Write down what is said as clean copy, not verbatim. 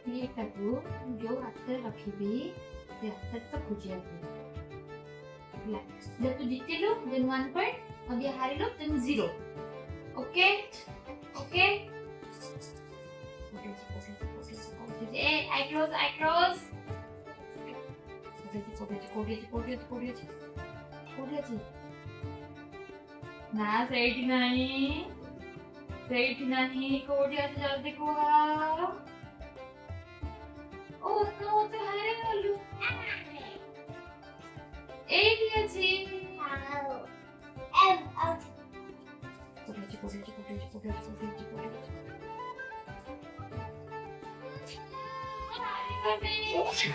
ଏଇଟାକୁ ଯୋଉ ହାତରେ ରଖିବି ସେ ହାତରେ ତ ଖୋଜିବାକୁ ହେଲା। ଯଦି ତୁ ଜିତିଲୁ then 1 point, ଯଦି ହାରିଲୁ then 0. Okay okay. A I close କୋଉଠି ଅଛି ନା ସେଇଠି ନାହିଁ କୋଉଠି ଅଛି ଜଲ୍ଦି କୁହ। ଓ ନୋ ତୁ ହାରିଗଲୁ। ଏଇଠି ଅଛି। କୋଉଠି ଅଛି।